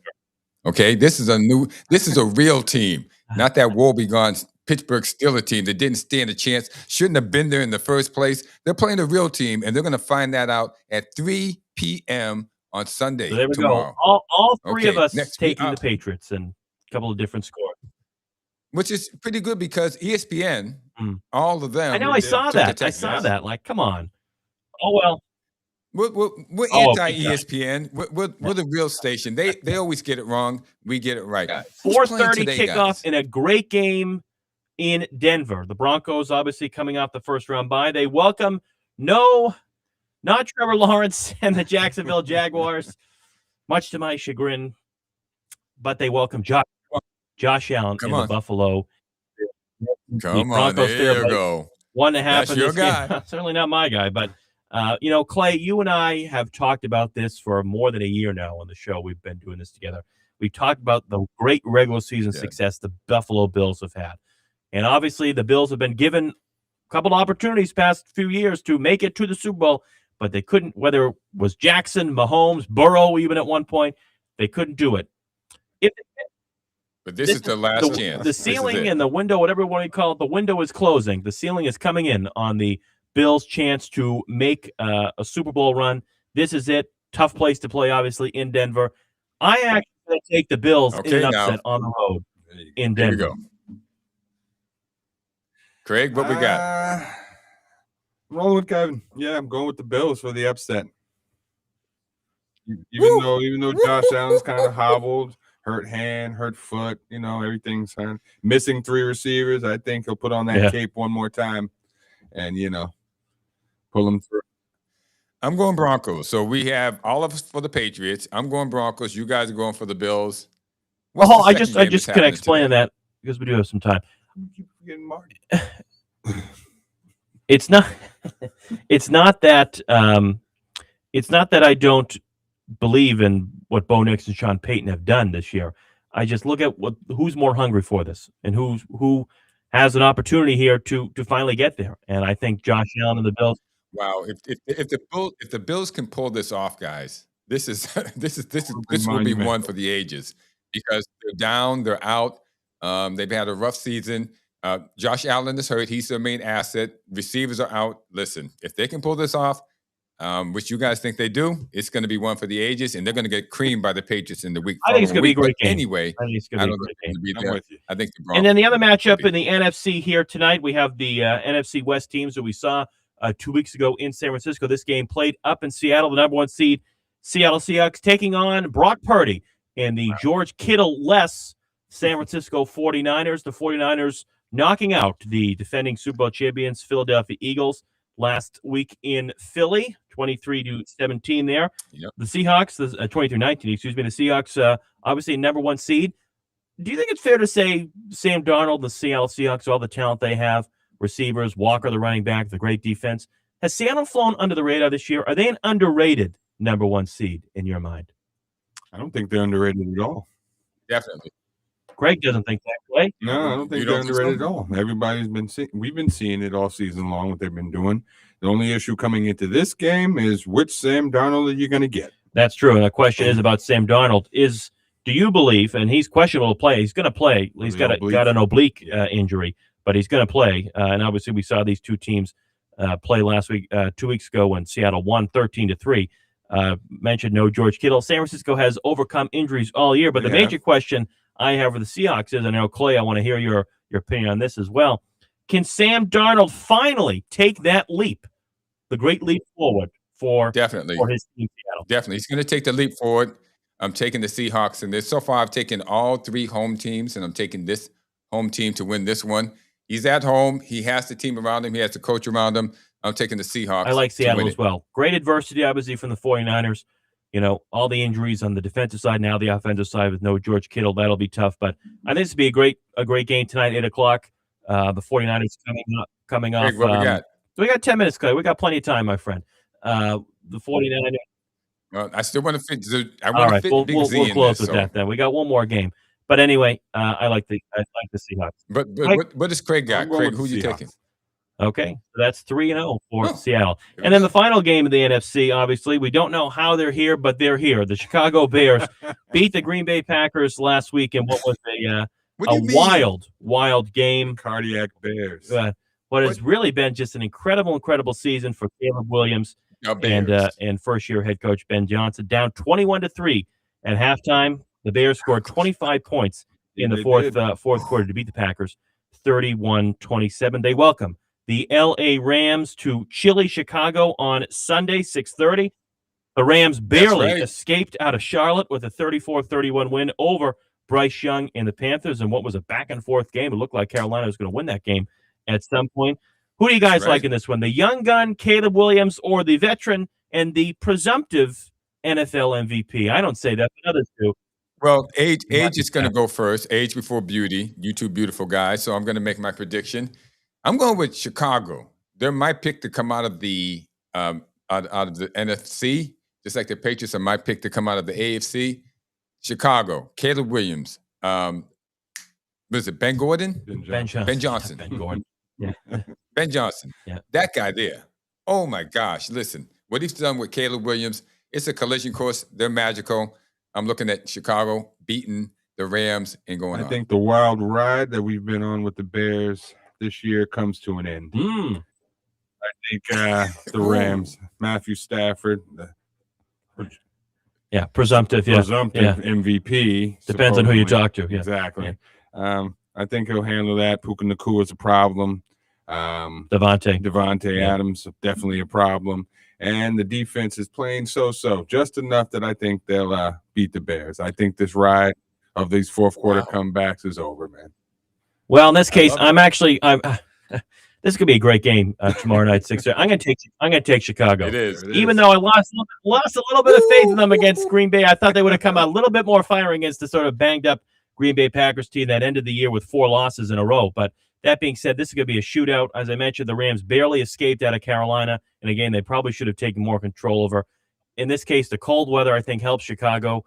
Okay, this is a real team, not that woebegone Pittsburgh Steelers team that didn't stand a chance, shouldn't have been there in the first place. They're playing a real team, and they're going to find that out at 3 p.m. on Sunday. So there we tomorrow. Go. All three of us taking the Patriots and a couple of different scores. Which is pretty good because ESPN, all of them. I know, I saw that. Like, come on. Oh, well. We're Oh, anti big time. ESPN. We're the real station. They always get it wrong. We get it right. Who's 4:30 playing today, kickoff guys? in a great game in Denver. The Broncos obviously coming off the first round bye. They welcome not Trevor Lawrence and the Jacksonville Jaguars, much to my chagrin, but they welcome Josh Allen Come in on. the Buffalo. Come on, there you go. 1.5 That's in your this guy. game. Certainly not my guy, but Clay, you and I have talked about this for more than a year now on the show. We've been doing this together. We talked about the great regular season success the Buffalo Bills have had. And obviously the Bills have been given a couple of opportunities past few years to make it to the Super Bowl, but they couldn't, whether it was Jackson, Mahomes, Burrow, even at one point, they couldn't do it. But this is the last chance. The ceiling and the window, whatever you want to call it, the window is closing. The ceiling is coming in on the Bills' chance to make a Super Bowl run. This is it. Tough place to play, obviously, in Denver. I actually going to take the Bills in an upset on the road in Denver. There you go. Craig, what we got? Rolling with Kevin. Yeah, I'm going with the Bills for the upset. Even though Josh Allen's kind of hobbled, hurt hand, hurt foot, everything's fine. Missing 3 receivers. I think he'll put on that cape one more time and, pull them through. I'm going Broncos. So we have all of us for the Patriots. I'm going Broncos. You guys are going for the Bills. Well, I just can explain that because we do have some time. It's not that I don't believe in what Bo Nix and Sean Payton have done this year. I just look at who's more hungry for this and who has an opportunity here to finally get there. And I think Josh Allen and the Bills. Wow, if the Bills can pull this off, guys, this will be one for the ages because they're down, they're out. They've had a rough season. Josh Allen is hurt. He's their main asset. Receivers are out. Listen, if they can pull this off, which you guys think they do, it's going to be one for the ages, and they're going to get creamed by the Patriots in the week. I think it's going to be a great game. Anyway, I think it's going to be a great game. I think the Broncos. And then the other matchup in the NFC here tonight, we have the NFC West teams that we saw 2 weeks ago in San Francisco. This game played up in Seattle, the number 1 seed, Seattle Seahawks taking on Brock Purdy and the George Kittle-less San Francisco 49ers. The 49ers knocking out the defending Super Bowl champions Philadelphia Eagles last week in Philly, 23-17 there. Yep. The Seahawks, 23-19, excuse me. The Seahawks, obviously number 1 seed. Do you think it's fair to say Sam Darnold, the Seattle Seahawks, all the talent they have, receivers, Walker, the running back, the great defense, has Seattle flown under the radar this year? Are they an underrated number 1 seed in your mind? I don't think they're underrated at all. Definitely. Greg doesn't think that way. No, I don't think they're underrated at all. Everybody's been we've been seeing it all season long, what they've been doing. The only issue coming into this game is which Sam Darnold are you going to get? That's true. And the question is about Sam Darnold. Do you believe, and he's questionable to play, he's going to play. He's got an oblique injury, but he's going to play. And obviously we saw these two teams play last week, 2 weeks ago when Seattle won 13-3. Mentioned no George Kittle. San Francisco has overcome injuries all year, but the major question I have for the Seahawks is, I know, Clay, I want to hear your opinion on this as well. Can Sam Darnold finally take that leap, the great leap forward for his team Seattle? Definitely. He's going to take the leap forward. I'm taking the Seahawks in this. So far, I've taken all 3 home teams, and I'm taking this home team to win this one. He's at home. He has the team around him. He has the coach around him. I'm taking the Seahawks. I like Seattle as well. Great adversity, obviously, from the 49ers. All the injuries on the defensive side, now the offensive side with no George Kittle. That'll be tough. But I think this will be a great game tonight, 8 o'clock. The 49ers coming off. Greg, what we got? We got 10 minutes, Clay. We got plenty of time, my friend. The 49ers. Well, I still want to fit. All right, we'll close with that then. We got one more game. But anyway, I like the Seahawks. But what does Craig got? Craig, who you taking? Okay, so that's 3-0 for Seattle. And then the final game of the NFC, obviously, we don't know how they're here, but they're here. The Chicago Bears beat the Green Bay Packers last week in what was a wild game. Cardiac Bears. What has really been just an incredible season for Caleb Williams and first-year head coach Ben Johnson. Down 21-3 at halftime. The Bears scored 25 points in the fourth quarter to beat the Packers 31-27. They welcome the L.A. Rams to chilly Chicago on Sunday, 6:30. The Rams barely escaped out of Charlotte with a 34-31 win over Bryce Young and the Panthers in what was a back-and-forth game. It looked like Carolina was going to win that game at some point. Who do you guys like in this one? The young gun, Caleb Williams, or the veteran and the presumptive NFL MVP? I don't say that, but others do. Well, age is going to go first. Age before beauty. You two beautiful guys. So I'm going to make my prediction. I'm going with Chicago. They're my pick to come out of the out of the NFC, just like the Patriots are my pick to come out of the AFC. Chicago. Caleb Williams. What is it? Ben Gordon? Ben Johnson. Ben Gordon. Yeah. Ben Johnson. Yeah. That guy there. Oh my gosh. Listen, what he's done with Caleb Williams, it's a collision course. They're magical. I'm looking at Chicago beating the Rams and going on. I think the wild ride that we've been on with the Bears this year comes to an end. I think the Rams, Matthew Stafford, presumptive MVP. Depends on who you talk to. Yeah. Exactly. Yeah. I think he'll handle that. Puka Nacua is a problem. Devontae Adams, definitely a problem. And the defense is playing so-so, just enough that I think they'll beat the Bears. I think this ride of these fourth quarter comebacks is over, man. Well, in this case, this could be a great game tomorrow night, 6:30. I'm gonna take Chicago. It is. Even though I lost a little bit of faith in them against Green Bay. I thought they would have come out a little bit more firing against the sort of banged up Green Bay Packers team that ended the year with 4 losses in a row. But that being said, this is going to be a shootout. As I mentioned, the Rams barely escaped out of Carolina. And again, they probably should have taken more control over. In this case, the cold weather, I think, helps Chicago.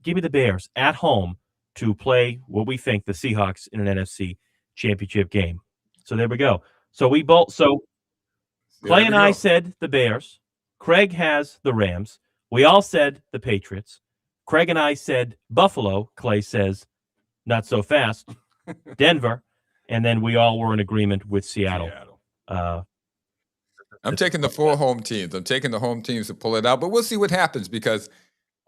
Give me the Bears at home to play what we think the Seahawks in an NFC championship game. So there we go. Clay and I said the Bears. Craig has the Rams. We all said the Patriots. Craig and I said Buffalo. Clay says not so fast. Denver. And then we all were in agreement with Seattle. I'm taking the 4 home teams. I'm taking the home teams to pull it out, but we'll see what happens because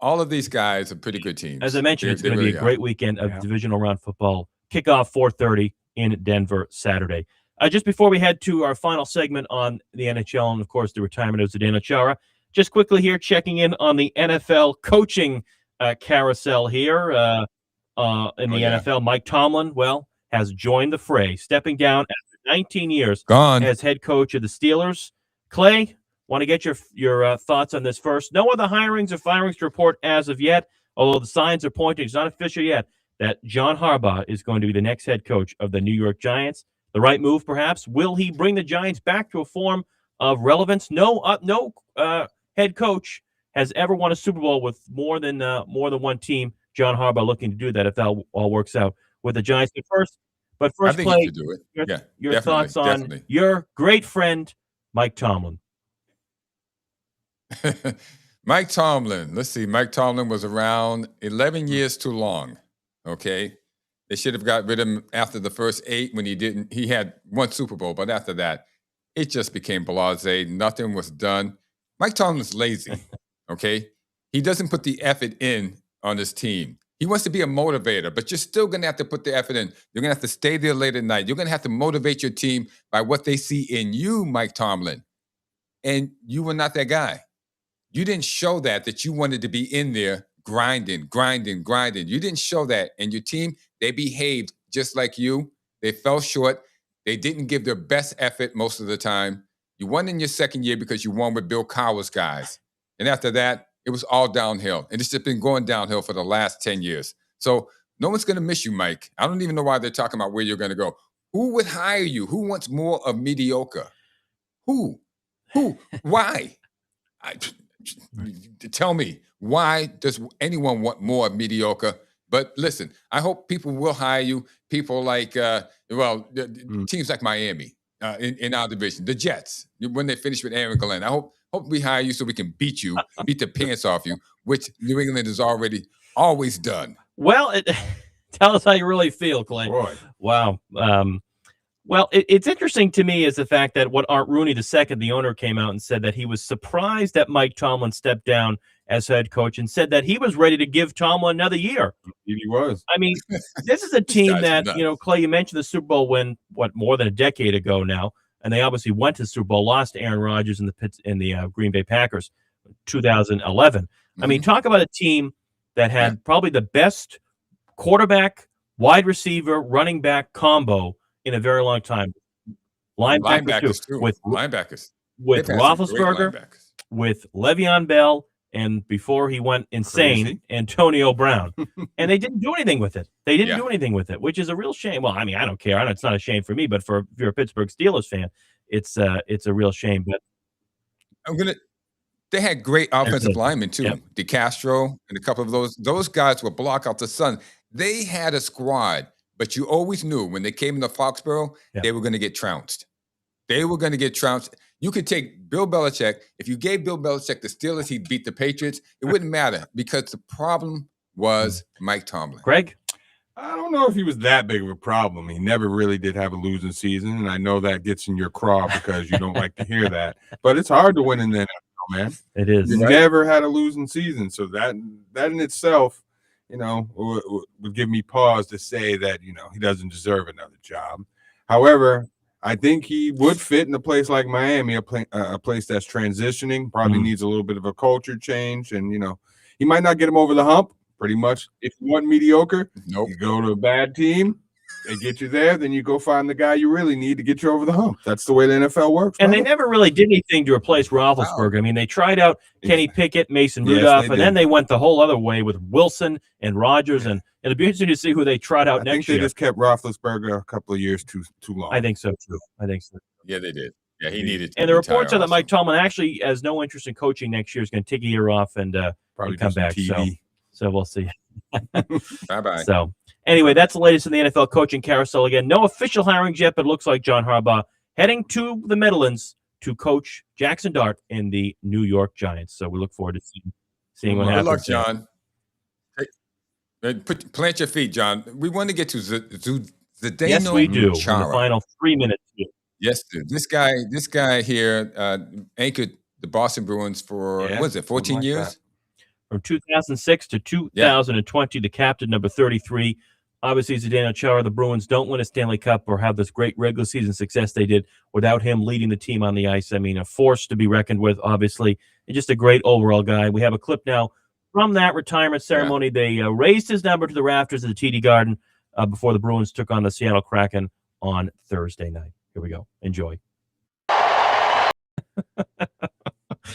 all of these guys are pretty good teams. As I mentioned, it's going to be a great weekend of divisional round football. Kickoff 4:30 in Denver Saturday. Just before we head to our final segment on the NHL and, of course, the retirement of Zdeno Chara, just quickly here checking in on the NFL coaching carousel here in the NFL. Mike Tomlin, has joined the fray, stepping down after 19 years as head coach of the Steelers. Clay, want to get your thoughts on this first. No other hirings or firings to report as of yet, although the signs are pointing, it's not official yet, that John Harbaugh is going to be the next head coach of the New York Giants. The right move, perhaps. Will he bring the Giants back to a form of relevance? No head coach has ever won a Super Bowl with more than one team. John Harbaugh looking to do that if that all works out with the Giants. But first, I think Clay, you should do it. Your thoughts on your great friend, Mike Tomlin. Mike Tomlin. Let's see. Mike Tomlin was around 11 years too long. Okay. They should have got rid of him after the first 8 when he didn't. He had 1 Super Bowl, but after that, it just became blasé. Nothing was done. Mike Tomlin's lazy. Okay. He doesn't put the effort in on his team. He wants to be a motivator, but you're still going to have to put the effort in. You're going to have to stay there late at night. You're going to have to motivate your team by what they see in you, Mike Tomlin. And you were not that guy. You didn't show that you wanted to be in there grinding. You didn't show that. And your team, they behaved just like you. They fell short. They didn't give their best effort most of the time. You won in your second year because you won with Bill Cowher's guys. And after that, it was all downhill. And it's just been going downhill for the last 10 years. So no one's going to miss you, Mike. I don't even know why they're talking about where you're going to go. Who would hire you? Who wants more of mediocre? Who? Why? Tell me, why does anyone want more of mediocre? But listen, I hope people will hire you. People like, teams like Miami in our division, the Jets, when they finish with Aaron Glenn. I hope we hire you so we can beat the pants off you, which New England has always done. Well, tell us how you really feel, Clay. Boy. Wow. Well, it's interesting to me is the fact that what Art Rooney II, the owner, came out and said that he was surprised that Mike Tomlin stepped down as head coach and said that he was ready to give Tomlin another year. He was. I mean, this is a team that, Clay, you mentioned the Super Bowl win, more than a decade ago now. and they obviously went to the Super Bowl, lost to Aaron Rodgers in the Green Bay Packers, 2011. I mean, talk about a team that had probably the best quarterback, wide receiver, running back combo in a very long time. Linebackers too. With linebackers. With They've had some great Roethlisberger, linebackers. with Le'Veon Bell, and before he went insane, Antonio Brown. And they didn't do anything with it. They didn't do anything with it, which is a real shame. Well, I mean, I don't care. It's not a shame for me, but if you're a Pittsburgh Steelers fan, it's a real shame. But they had great offensive linemen too. DeCastro and a couple of those guys would block out the sun. They had a squad, but you always knew when they came into Foxborough, they were going to get trounced. They were going to get trounced. You could take Bill Belichick. If you gave Bill Belichick the Steelers, he'd beat the Patriots. It wouldn't matter because the problem was Mike Tomlin. Greg? I don't know if he was that big of a problem. He never really did have a losing season, and I know that gets in your craw because you don't like to hear that. But it's hard to win in the NFL, man. It is. He never had a losing season, so that in itself, would give me pause to say that he doesn't deserve another job. However, I think he would fit in a place like Miami, a place that's transitioning, probably needs a little bit of a culture change. And, he might not get him over the hump. Pretty much, if you want mediocre, you go to a bad team, they get you there, then you go find the guy you really need to get you over the hump. That's the way the NFL works. And they never really did anything to replace Roethlisberger. I mean, they tried out Kenny Pickett, Mason Rudolph, and then they went the whole other way with Wilson and Rodgers. And it'll be interesting to see who they tried out next year. They just kept Roethlisberger a couple of years too long. I think so, too. Yeah, they did. Yeah, he needed to. And the reports are that Mike Tomlin actually has no interest in coaching next year. He's going to take a year off and probably come back. TV. So we'll see. Bye-bye. So anyway, that's the latest in the NFL coaching carousel. Again, no official hirings yet, but it looks like John Harbaugh heading to the Meadowlands to coach Jackson Dart in the New York Giants. So we look forward to seeing what happens. Good luck, John. Plant your feet, John. We want to get to Zdeno Yes, we do. Chara. In the final 3 minutes. Yes, dude. This guy here anchored the Boston Bruins for, 14 years? From 2006 to 2020, the captain, number 33. Obviously, Zdeno Chara, the Bruins don't win a Stanley Cup or have this great regular season success they did without him leading the team on the ice. I mean, a force to be reckoned with, obviously, and just a great overall guy. We have a clip now from that retirement ceremony. They raised his number to the rafters of the TD Garden before the Bruins took on the Seattle Kraken on Thursday night. Here we go. Enjoy.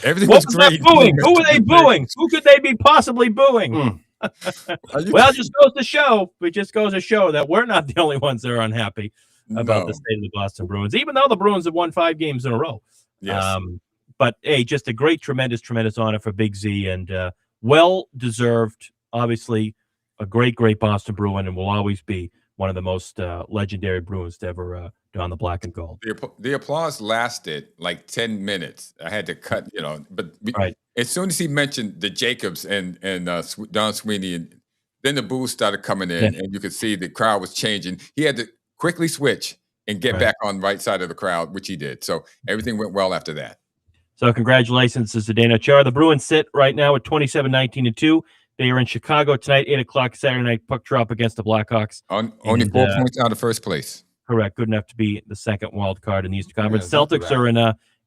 Everything was great. Booing? Who were they booing? Who could they be possibly booing? Well, it just goes to show that we're not the only ones that are unhappy about the state of the Boston Bruins, even though the Bruins have won 5 games in a row. Yes. But hey, just a great, tremendous honor for Big Z, and well-deserved, obviously, a great Boston Bruin, and will always be one of the most legendary Bruins to ever don the black and gold. The applause lasted like 10 minutes. I had to cut, but as soon as he mentioned the Jacobs and Don Sweeney, and then the boos started coming in, and you could see the crowd was changing. He had to quickly switch and get back on the right side of the crowd, which he did. So everything went well after that. So congratulations to Zdeno Chara. The Bruins sit right now at 27-19-2. They are in Chicago tonight, 8 o'clock Saturday night, puck drop against the Blackhawks. Only 4 points out of first place. Correct. Good enough to be the second wild card in the Eastern Conference. Celtics are in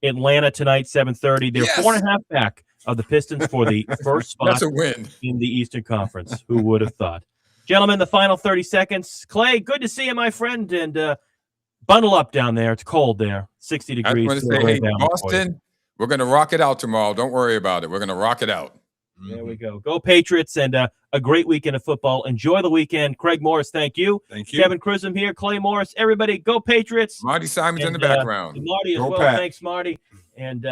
Atlanta tonight, 7:30. They're 4.5 back of the Pistons for the first spot That's a win. in the Eastern Conference. Who would have thought? Gentlemen, the final 30 seconds. Clay, good to see you, my friend. And bundle up down there. It's cold there. 60 degrees. I was going to say, hey, Boston, we're going to rock it out tomorrow. Don't worry about it. We're going to rock it out. There we go. Go Patriots, and a great weekend of football. Enjoy the weekend. Craig Morris, thank you. Thank you. Kevin Chisholm here, Clay Morris. Everybody, go Patriots. Marty Simon's in the background. Marty as Go well. Pat. Thanks, Marty. And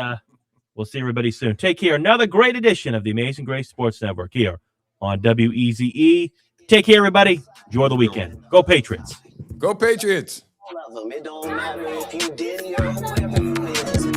we'll see everybody soon. Take care. Another great edition of the Amazing Grace Sports Network here on WEZE. Take care, everybody. Enjoy the weekend. Go Patriots. Go Patriots. All of them. It don't matter if you did your homework.